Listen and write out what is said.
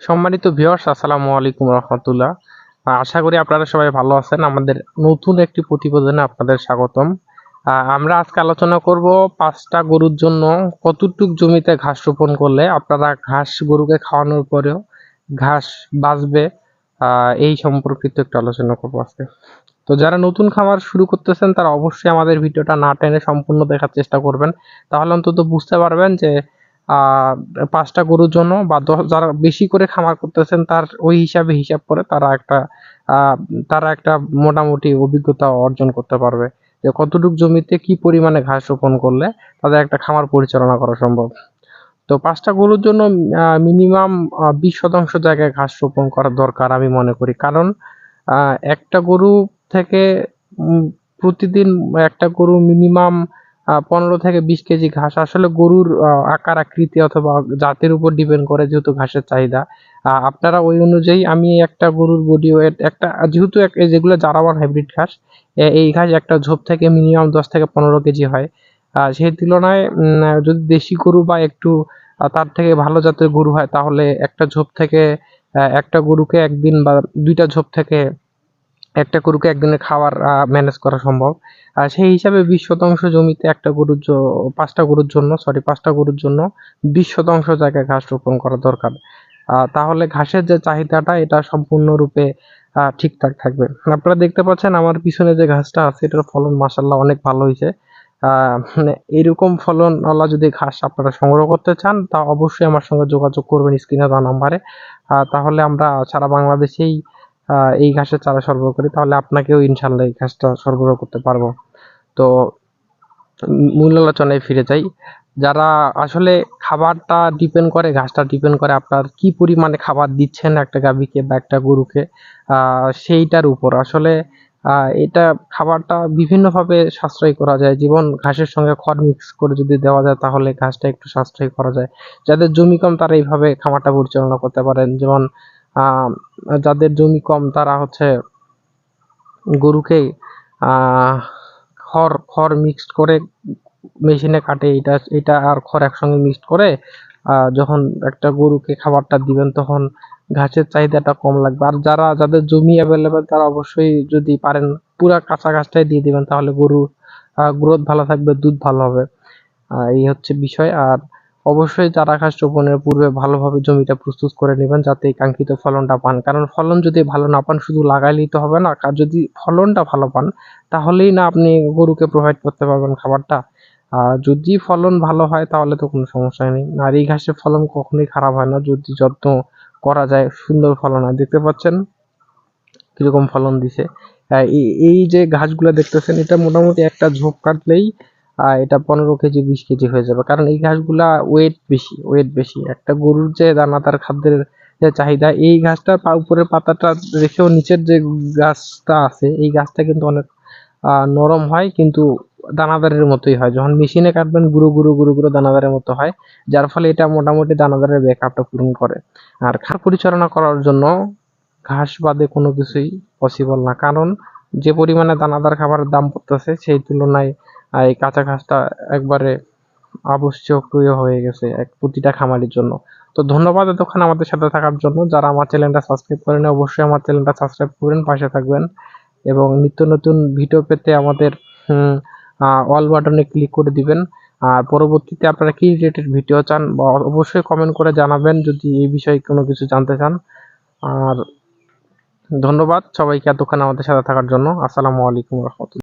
সম্মানিত ভিউয়ার্স, আসসালামু আলাইকুম রহমতুল্লাহ। আশা করি আপনারা সবাই ভালো আছেন। আমাদের নতুন একটি প্রতিবেদনে আপনাদের স্বাগতম। আমরা আজকে আলোচনা করব 5টা গরুর জন্য কতটুক জমিতে ঘাস রোপণ করলে আপনারা ঘাস গরুকে খাওয়ানোর পরেও ঘাস বাঁচবে, এই সম্পর্কিত একটু আলোচনা করব আজকে। তো যারা নতুন খামার শুরু করতেছেন তারা অবশ্যই আমাদের ভিডিওটা না টেনে সম্পূর্ণ দেখার চেষ্টা করবেন, তাহলে অন্তত বুঝতে পারবেন যে 5টা গরুর জন্য বা যারা বেশি করে খামার করতেছেন তার ওই হিসাবে হিসাব করে তারা একটা মোটামুটি অভিজ্ঞতা অর্জন করতে পারবে যে কতটুক জমিতে কি পরিমাণে ঘাস রোপণ করলে তাদের একটা খামার পরিচালনা করা সম্ভব। তো 5টা গরুর জন্য মিনিমাম 20% জায়গায় ঘাস রোপণ করা দরকার আমি মনে করি। কারণ একটা গরু থেকে প্রতিদিন একটা গরু মিনিমাম 15 থেকে 20 কেজি ঘাস, আসলে গরুর আকার আকৃতি অথবা জাতের উপর ডিপেন্ড করে যেহেতু ঘাসের চাহিদা। আপনারা ওই অনুযায়ী আমি একটা গরুর বডি ওয়েট একটা যেহেতু যেগুলো জারাওয়ান হাইব্রিড ঘাস, এই ঘাস একটা ঝোপ থেকে মিনিমাম 10 থেকে 15 কেজি হয়। সেই তুলনায় যদি দেশি গরু বা একটু তার থেকে ভালো জাতের গরু হয় তাহলে একটা ঝোপ থেকে একটা গরুকে একদিন বা দুইটা ঝোপ থেকে একটা গরুকে একদিনের খাবার ম্যানেজ করা সম্ভব। সেই হিসাবে 20% জমিতে একটা গরুর 5টা গরুর জন্য 20% জায়গায় ঘাস রোপণ করা দরকার। তাহলে ঘাসের যে চাহিদাটা এটা সম্পূর্ণরূপে ঠিকঠাক থাকবে। আপনারা দেখতে পাচ্ছেন আমার পিছনে যে ঘাসটা আছে এটার ফলন মাশাআল্লাহ অনেক ভালো হয়েছে। মানে এরকম ফলনওয়ালা যদি ঘাস আপনারা সংগ্রহ করতে চান তা অবশ্যই আমার সঙ্গে যোগাযোগ করবেন স্ক্রিনে দেওয়া নাম্বারে। তাহলে আমরা সারা বাংলাদেশেই এই ঘাসের চারা সরবরাহ করি, তাহলে আপনাকেও ইনশাল্লাহ এই ঘাসটা সরবরাহ করতে পারবো। তো মূল আলোচনায় ফিরে যাই। যারা আসলে খাবারটা ডিপেন্ড করে, ঘাসটা ডিপেন্ড করে আপনার কি পরিমাণে খাবার দিচ্ছেন একটা গাভীকে বা একটা গরুকে, সেইটার উপর আসলে এটা খাবারটা বিভিন্নভাবে সাশ্রয় করা যায়। যেমন ঘাসের সঙ্গে খড় মিক্স করে যদি দেওয়া যায় তাহলে ঘাসটা একটু সাশ্রয় করা যায়। যাদের জমি কম তারা এইভাবে খামারটা পরিচালনা করতে পারেন। যেমন যাদের জমি কম তারা হচ্ছে গরুকে খড় মিক্সড করে মেশিনে কাটে, এটা আর খড় একসঙ্গে মিক্সড করে যখন একটা গরুকে খাবারটা দিবেন তখন ঘাসের চাহিদাটা কম লাগবে। আর যাদের জমি অ্যাভেলেবেল তারা অবশ্যই যদি পারেন পুরা কাঁচা ঘাসটাই দিয়ে দিবেন, তাহলে গরুর গ্রোথ ভালো থাকবে, দুধ ভালো হবে। এই হচ্ছে বিষয়। আর অবশ্যই চারা ঘাস রোপণের পূর্বে ভালোভাবে জমিটা প্রস্তুত করে নেবেন যাতে কাঙ্ক্ষিত ফলনটা পান। কারণ ফলন যদি ভালো না পান শুধু লাগাইলেই তো হবে না, যদি ফলনটা ভালো পান তাহলেই না আপনি গরুকে প্রোভাইড করতে পারবেন খাবারটা। যদি ফলন ভালো হয় তাহলে তো কোনো সমস্যা নেই। আর এই ঘাসের ফলন কখনোই খারাপ হয় না যদি যত্ন করা যায়, সুন্দর ফলন হয়। দেখতে পাচ্ছেন কিরকম ফলন দিছে। এই যে ঘাসগুলো দেখতেছেন এটা মোটামুটি একটা ঝোপ কাটলেই এটা 15 কেজি 20 কেজি হয়ে যাবে। কারণ এই ঘাসগুলা ওয়েট বেশি। একটা গরুর যে দানাদার খাদ্যের যে চাহিদা, এই ঘাসটা উপরের পাতাটা রেখেও নিচের যে গাছটা আছে এই গাছটা কিন্তু অনেক নরম হয়, কিন্তু দানাদারের মতোই হয়। যখন মেশিনে কাটবেন গুঁড়ো গুঁড়ো গুঁড়ো গুঁড়ো দানাদারের মতো হয়, যার ফলে এটা মোটামুটি দানাদারের ব্যাকআপটা পূরণ করে। আর খামার পরিচালনা করার জন্য ঘাস বাদে কোনো কিছুই পসিবল না। কারণ যে পরিমাণে দানাদার খাবারের দাম পড়তেছে সেই তুলনায় এই কাঁচা ঘাসটা একবারে আবশ্যকীয় হয়ে গেছে প্রতিটা খামারের জন্য। তো ধন্যবাদ এতক্ষণ আমাদের সাথে থাকার জন্য। যারা আমার চ্যানেলটা সাবস্ক্রাইব করেন অবশ্যই আমার চ্যানেলটা সাবস্ক্রাইব করবেন, পাশে থাকবেন এবং নিত্য নতুন ভিডিও পেতে আমাদের অল বাটনে ক্লিক করে দিবেন। আর পরবর্তীতে আপনারা কি রিলেটেড ভিডিও চান বা অবশ্যই কমেন্ট করে জানাবেন যদি এই বিষয়ে কোনো কিছু জানতে চান। আর ধন্যবাদ সবাইকে এতক্ষণ আমাদের সাথে থাকার জন্য। আসসালামু আলাইকুম রহমতুল্লাহ।